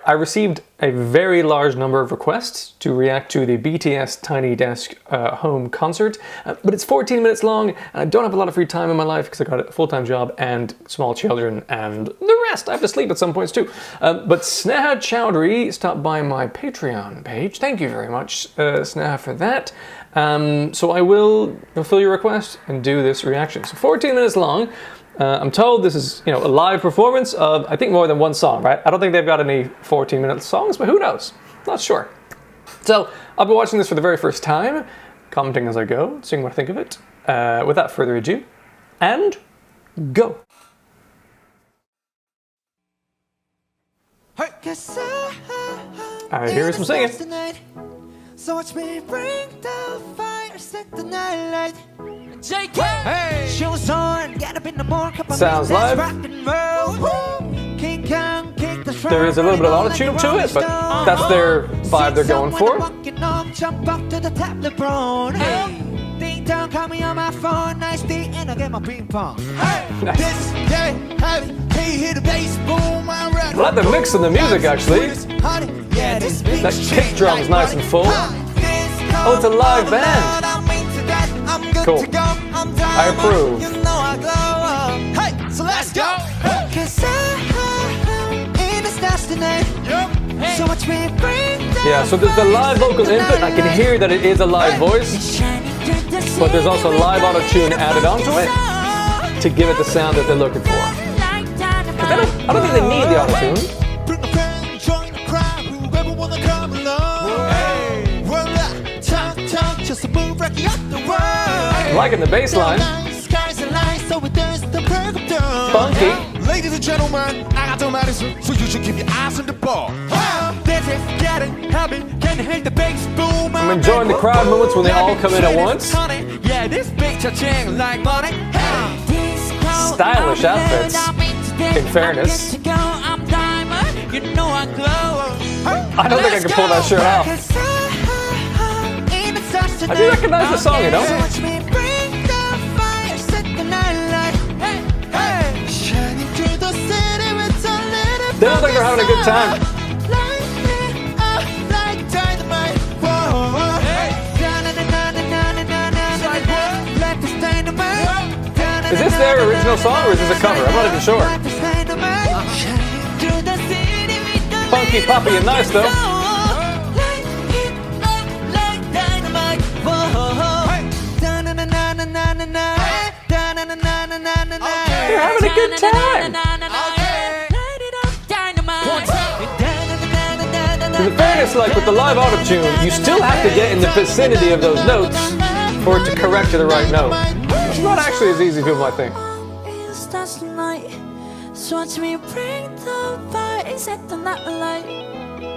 I received a very large number of requests to react to the BTS Tiny Desk home concert, but it's 14 minutes long, and I don't have a lot of free time in my life because I got a full-time job and small children and the rest. I have to sleep at some points too. But Sneha Chowdhury stopped by my Patreon page. Thank you very much, Sneha, for that. So I will fulfill your request and do this reaction. So 14 minutes long. I'm told this is, a live performance of, I think, more than one song, right? I don't think they've got any 14-minute songs, but who knows? Not sure. So I'll be watching this for the very first time, commenting as I go, seeing what I think of it. Without further ado, and go. I hear some singing. So watch me bring the fire, set the night light. JK! Hey! Shoes on, get up in the morning. Sounds live. There is a little bit of auto-tune to it, but that's their vibe they're going for. Jump up to the top, LeBron. Hey! Ding dong, call me on my phone. Nice day, and I get my ping pong. Hey! This day, heavy, hey, hit the bass, boom, I'm ready. I like the mix of the music, actually. Yeah, this That kick drum's nice and full. Oh, it's a live band. Cool. I approve. Hey, so let's go. Yeah, so there's the live vocal input. I can hear that it is a live voice, but there's also live auto-tune added onto it to give it the sound that they're looking for. I don't think they need the auto-tune. I'm liking the bass line. Funky. Ladies and gentlemen, I got the medicine, so you should keep your eyes on the ball. This is getting heavy, can you hit the bass boom? I'm enjoying the crowd movements when they all come in at once. Yeah, this picture ching like money. Stylish outfits, in fairness. I don't think I can pull that shirt off. I do recognize the song, They look like they're having a good time. Is this their original song or is this a cover? I'm not even sure. Funky, poppy, and nice though. They're having a good time. In fairness, like with the live auto-tune, you still have to get in the vicinity of those notes for it to correct to the right note. It's not actually as easy as people might think.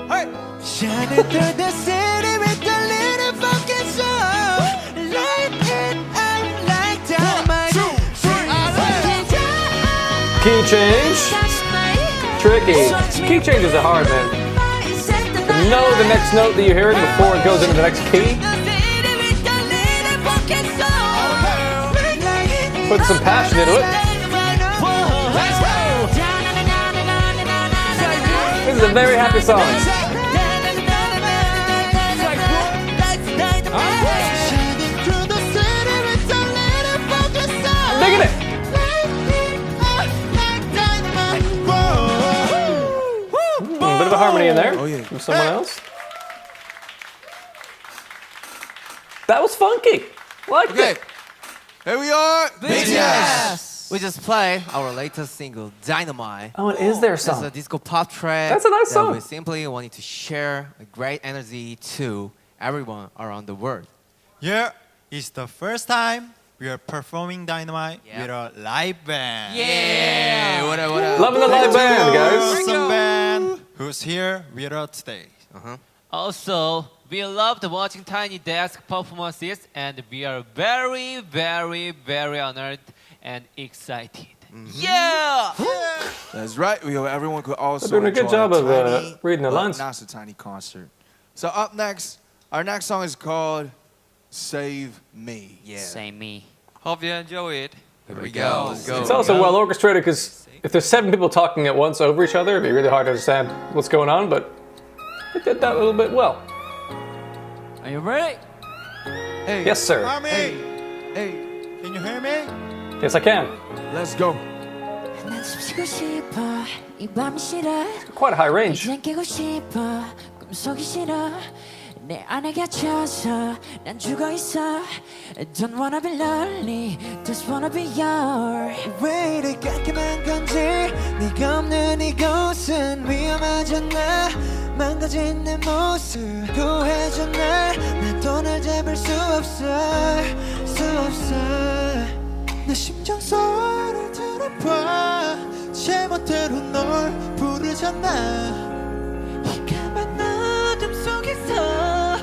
Hey! Shining through the city with a little fucking soul. Light it up like dynamite. 1, 2, 3, Key change. Tricky. Key changes are hard, man. To know the next note that you're hearing before it goes into the next key. Put some passion into it. This is a very happy song. I'm digging it. A bit of a harmony in there from someone else. That was funky. Liked it. Here we are, BTS! We just played our latest single, Dynamite. Oh, it is their It's song. a disco pop track. That's a nice song. We simply wanted to share a great energy to everyone around the world. Yeah, it's the first time we are performing Dynamite Yeah. with a live band. Yeah! What up? Loving the live band, guys. Awesome band who's here with us today. Also, we loved watching Tiny Desk performances and we are very, very, very honored and excited. Yeah! That's right. We hope everyone could also They're doing a good enjoy job of, Tiny, reading the but lines. not so tiny concert. So up next, our next song is called "Save Me." Yeah. Say me. Hope you enjoy it. Here we go. Let's go. It's also well orchestrated because if there's 7 people talking at once over each other, it'd be really hard to understand what's going on, but it did that a little bit well. Are you ready? Hey. Yes, sir. Mommy, Hey. can you hear me? Yes, I can. Let's go. 난 숨쉬고 싶어 이 밤이 싫어 Quite a high range. 이젠 깨고 싶어 꿈속이 싫어 내 안에 갇혀서 난 죽어있어 Don't wanna be lonely Just wanna be yours 왜 이리 깔끔한 건지 네가 없는 이곳은 위험하잖아 망가진 내 모습 구해줘 날나도 날 잡을 수 없어 내 심장 소리를 들어봐 제멋대로 널 부르잖아 까만 어둠 속에서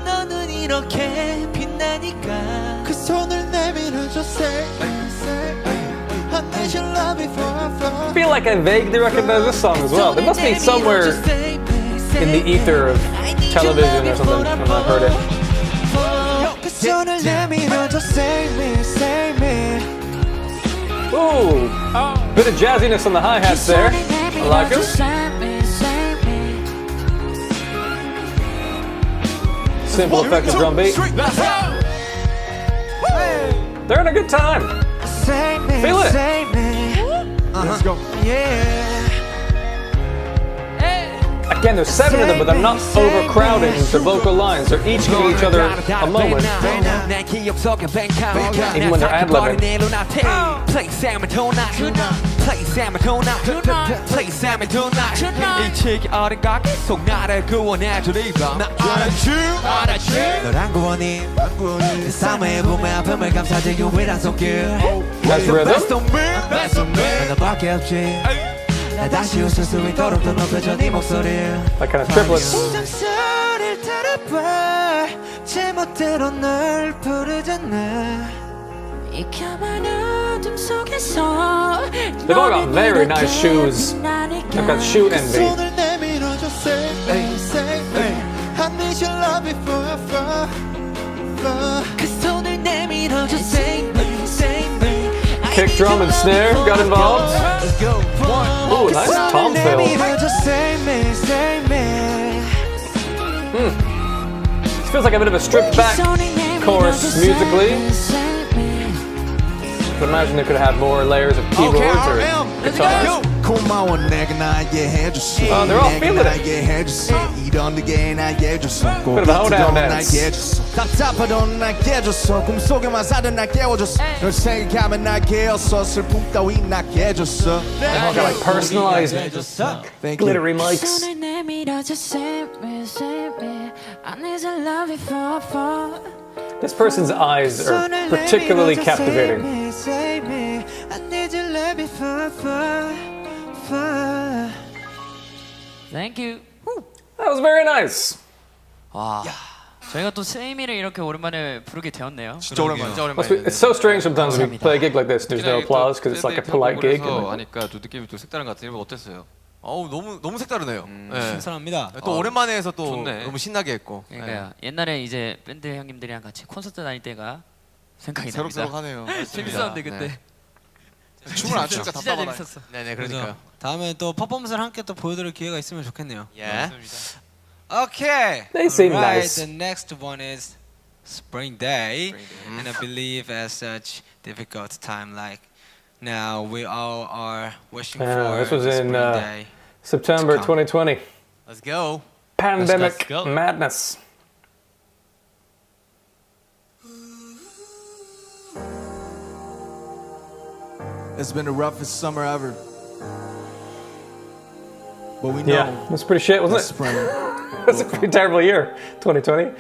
너는 이렇게 빛나니까 그 손을 내밀어줘 say I need your love before I fall I feel like I vaguely recognize this song as well. It must be somewhere in the ether of television or something when I've heard it. 그 손을 내밀어줘 save me Ooh, bit of jazziness on the hi-hats there. I like it. Simple effective drum beat. They're in a good time. Feel it. Let's go. Again, there's 7 of them, but they're not overcrowding the vocal lines. They're each giving each other a moment, even when they're ad-libbing. Play Salmon tonight. Play Salmon tonight. Play Salmon tonight. 이 책이 어딘가 계속 나를 구원해주리라. 알아주. 널 안 구원해. 그 삶의 봄의 아픔을 감싸지 유일한 손길. That's rhythm. 너밖에 없지. 나 다시 웃을 수 있도록 더 높여줘 네 목소리. That kind of triplets. 소리를 들어봐 제멋대로 널 부르잖아 이 까만 어둠 속에서 They've all got very nice shoes. They've got shoe envy. 손을 내밀어줘 say I need your love before I fall 그 손을 내밀어줘 say me Kick drum and snare got involved. Ooh, nice tom fill. This feels like a bit of a stripped back chorus musically. But imagine they could have more layers of keyboards or guitars. 고마워 내가 나에게 해줬어 They're all feeling it. 나에게 해줬어 이런 네게 나에게 줬어 Bit of a hoedown dance. 답답하던 나에게 줬어 꿈속에만 살던 날 깨워줬어 널 생각하면 날 깨웠어 슬픔 따위 나게 해줬어 They all got like personalized glittery mics. This person's eyes are particularly captivating. Thank you. That was very nice. 와, 저희가 또 세이미를 이렇게 오랜만에 부르게 되었네요. 진짜 오랜만에. It's so strange sometimes when we play a gig like this. There's no applause because it's like a polite gig. 하니까 또 느낌이 또 색다른 것 같아요. 어땠어요? 어우 너무 색다르네요. 네. 신선합니다. 또 오랜만에 해서 또 좋네. 너무 신나게 했고. 그러니까요. 옛날에 이제 밴드 형님들이랑 같이 콘서트 다닐 때가 생각이 납니다. 새록새록하네요. 재밌었는데 그때. 춤을 안 추니까 진짜 답답하다. 재밌었어. 네네 그러니까요. 다음에 또 퍼포먼스를 함께 또 보여드릴 기회가 있으면 좋겠네요. 예. Okay. They seem Alright, nice. The next one is Spring Day, and I believe as such difficult time like now we all are wishing for This was the in Spring Day. September Let's come. 2020. Let's go. Pandemic go. madness. It's been the roughest summer ever. But we know Yeah, it was pretty shit, that wasn't it? spring. It was a pretty terrible year, 2020.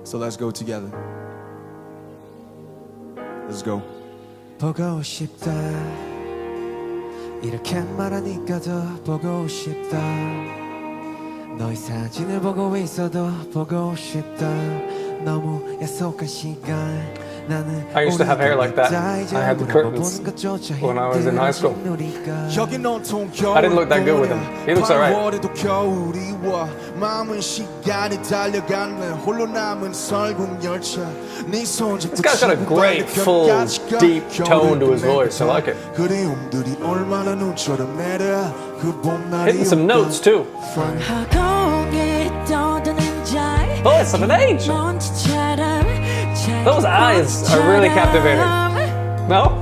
So let's go together. Let's go. 보고 싶다 이렇게 말하니까 더 보고 싶다 너의 사진을 보고 있어도 보고 싶다 너무 약속한 시간 I used to have hair like that. I had the curtains when I was in high school. I didn't look that good with him. He looks alright. This guy's got a great, full, deep tone to his voice. I like it. Hitting some notes too. Oh, it's at an age. Those eyes are really captivating. No?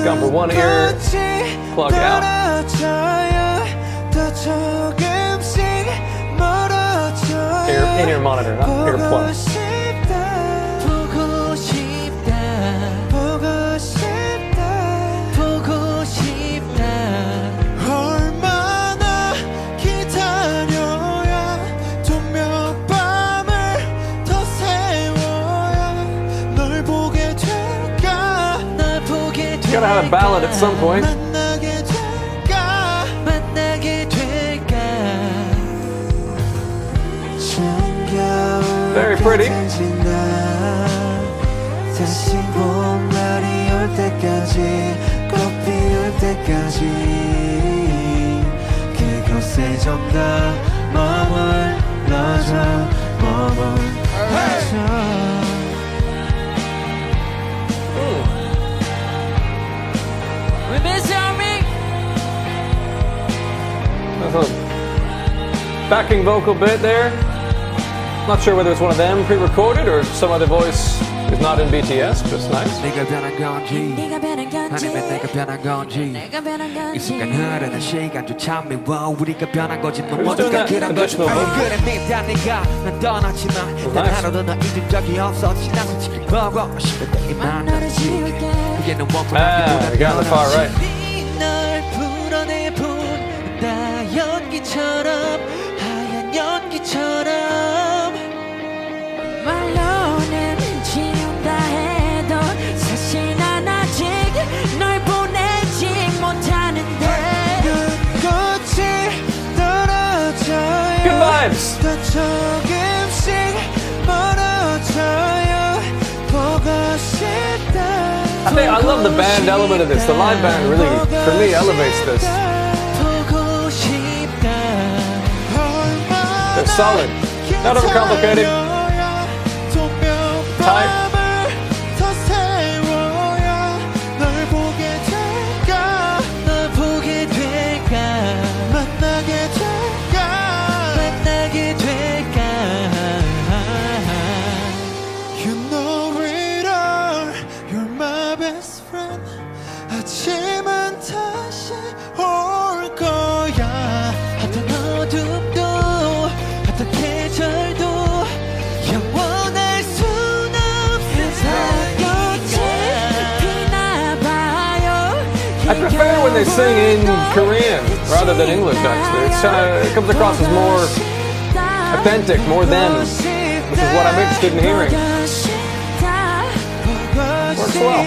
Gone for one ear, plug out. In-ear monitor, not ear plug. Gotta have a ballad at some point. Very pretty. There's a backing vocal bit there. Not sure whether it's one of them pre-recorded or some other voice is not in BTS, but it's nice. Additional we got on the far right. 말로는 지운다 해도 사실 난 아직 널 보내지 못하는데 끝이 떨어져요. Good vibes. 더 조금씩 멀어져요. 보고 싶다. I love the band element of this. The live band really, for me, elevates this. They're solid. Not overcomplicated. Tight. You know it all. You're my best friend. 아침은 다시 올 거야. 어떤 어둠도 어떤 계절도 영원할 순 없는 I prefer when they sing in Korean rather than English, actually. It comes across as more authentic, more them, which is what I'm interested in hearing. Works well.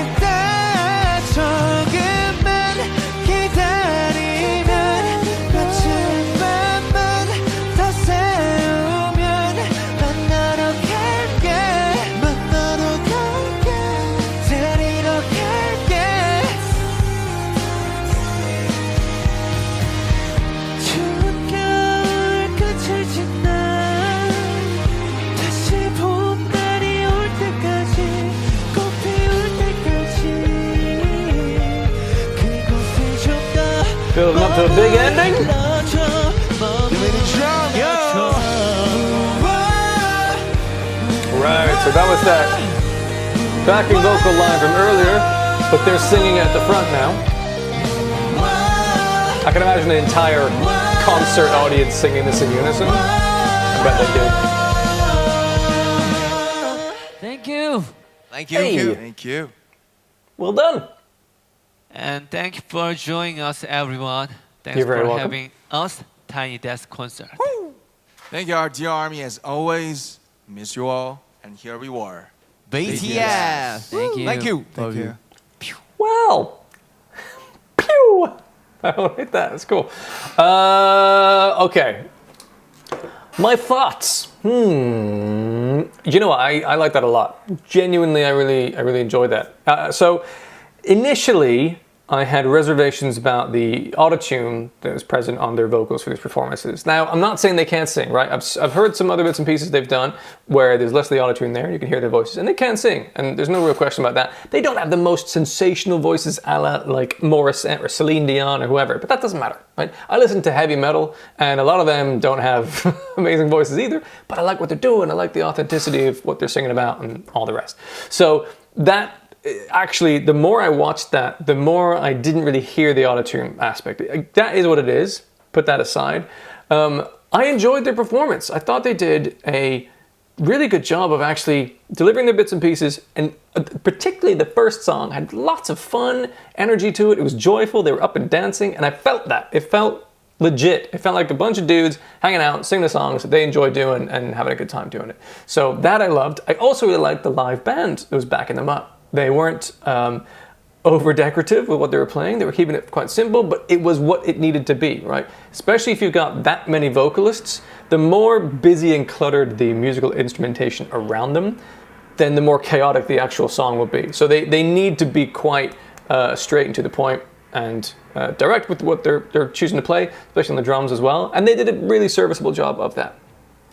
Building up to a big ending. Right, so that was that backing vocal line from earlier, but they're singing at the front now. I can imagine the entire concert audience singing this in unison. I bet they do. Thank you. Thank you. Hey. Thank you. Well done. And thank you for joining us, everyone. Thanks You're very for welcome. having us Tiny Desk concert. Thank you, our dear army, as always. Miss you all, and here we were. BTS. Thank you. Thank you. Thank you. Well. Pew. I like that. That's cool. Okay. My thoughts. You know what? I like that a lot. Genuinely, I really enjoyed that. So initially, I had reservations about the autotune that was present on their vocals for these performances. Now, I'm not saying they can't sing, right? I've heard some other bits and pieces they've done where there's less of the autotune there, you can hear their voices, and they can sing, and there's no real question about that. They don't have the most sensational voices a la like Morissette or Celine Dion or whoever, but that doesn't matter, right? I listen to heavy metal, and a lot of them don't have amazing voices either, but I like what they're doing, I like the authenticity of what they're singing about and all the rest. So that, actually, the more I watched that, the more I didn't really hear the autotune aspect. That is what it is. Put that aside. I enjoyed their performance. I thought they did a really good job of actually delivering their bits and pieces, and particularly the first song had lots of fun, energy to it. It was joyful. They were up and dancing, and I felt that. It felt legit. It felt like a bunch of dudes hanging out, singing the songs that they enjoy doing and having a good time doing it. So that I loved. I also really liked the live band that was backing them up. They weren't over decorative with what they were playing. They were keeping it quite simple, but it was what it needed to be, right? Especially if you've got that many vocalists, the more busy and cluttered the musical instrumentation around them, then the more chaotic the actual song will be. So they need to be quite straight and to the point and direct with what they're choosing to play, especially on the drums as well. And they did a really serviceable job of that.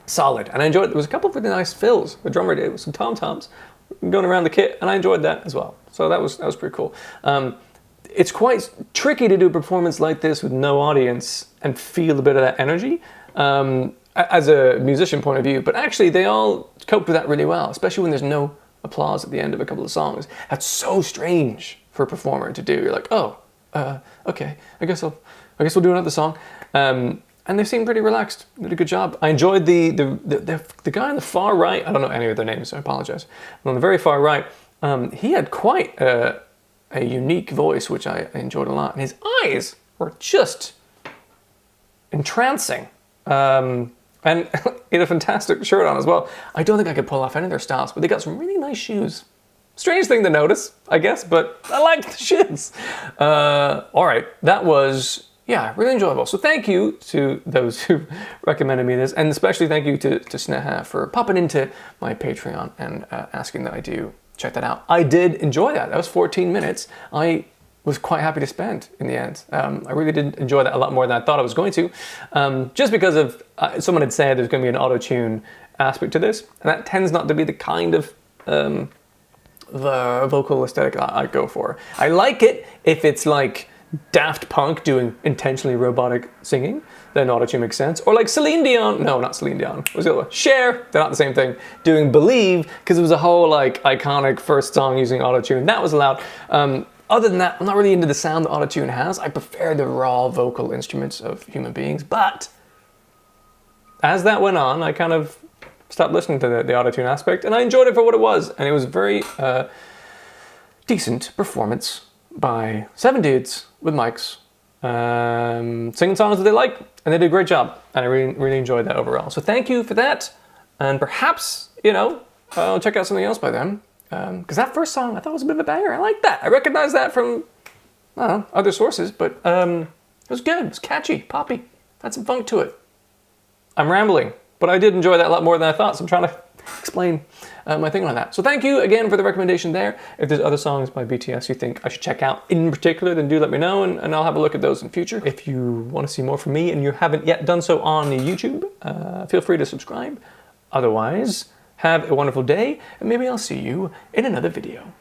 Solid. And I enjoyed it. There was a couple of really nice fills. The drummer did with some tom-toms going around the kit, and I enjoyed that as well. So that was pretty cool. It's quite tricky to do a performance like this with no audience and feel a bit of that energy as a musician point of view, but actually they all cope with that really well, especially when there's no applause at the end of a couple of songs. That's so strange for a performer to do. You're like, oh, okay, I guess we'll do another song. And they seemed pretty relaxed. They did a good job. I enjoyed the guy on the far right. I don't know any of their names, so I apologize. But on the very far right, he had quite a unique voice, which I enjoyed a lot. And his eyes were just entrancing. And he had a fantastic shirt on as well. I don't think I could pull off any of their styles, but they got some really nice shoes. Strange thing to notice, I guess, but I liked the shoes. All right, that was... yeah, really enjoyable. So thank you to those who recommended me this, and especially thank you to Sneha for popping into my Patreon and asking that I do check that out. I did enjoy that. That was 14 minutes. I was quite happy to spend in the end. I really did enjoy that a lot more than I thought I was going to, just because of someone had said there's going to be an auto-tune aspect to this, and that tends not to be the kind of the vocal aesthetic I go for. I like it if it's like Daft Punk doing intentionally robotic singing, then autotune makes sense. Or like Celine Dion, no, not Celine Dion, what was the other one? Cher, they're not the same thing, doing Believe, because it was a whole like iconic first song using autotune, that was allowed. Other than that, I'm not really into the sound that autotune has. I prefer the raw vocal instruments of human beings, but as that went on, I kind of stopped listening to the autotune aspect, and I enjoyed it for what it was, and it was a very decent performance by 7 dudes with mics, singing songs that they like, and they did a great job, and I really enjoyed that overall. So thank you for that, and perhaps, you know, I'll check out something else by them, because that first song I thought was a bit of a banger. I like that. I recognize that from, I don't know, other sources, but it was good. It was catchy, poppy, had some funk to it. I'm rambling, but I did enjoy that a lot more than I thought, so I'm trying to explain my thing on that. So thank you again for the recommendation there. If there's other songs by BTS you think I should check out in particular, then do let me know, and I'll have a look at those in future. If you want to see more from me and you haven't yet done so on YouTube, feel free to subscribe. Otherwise, have a wonderful day, and maybe I'll see you in another video.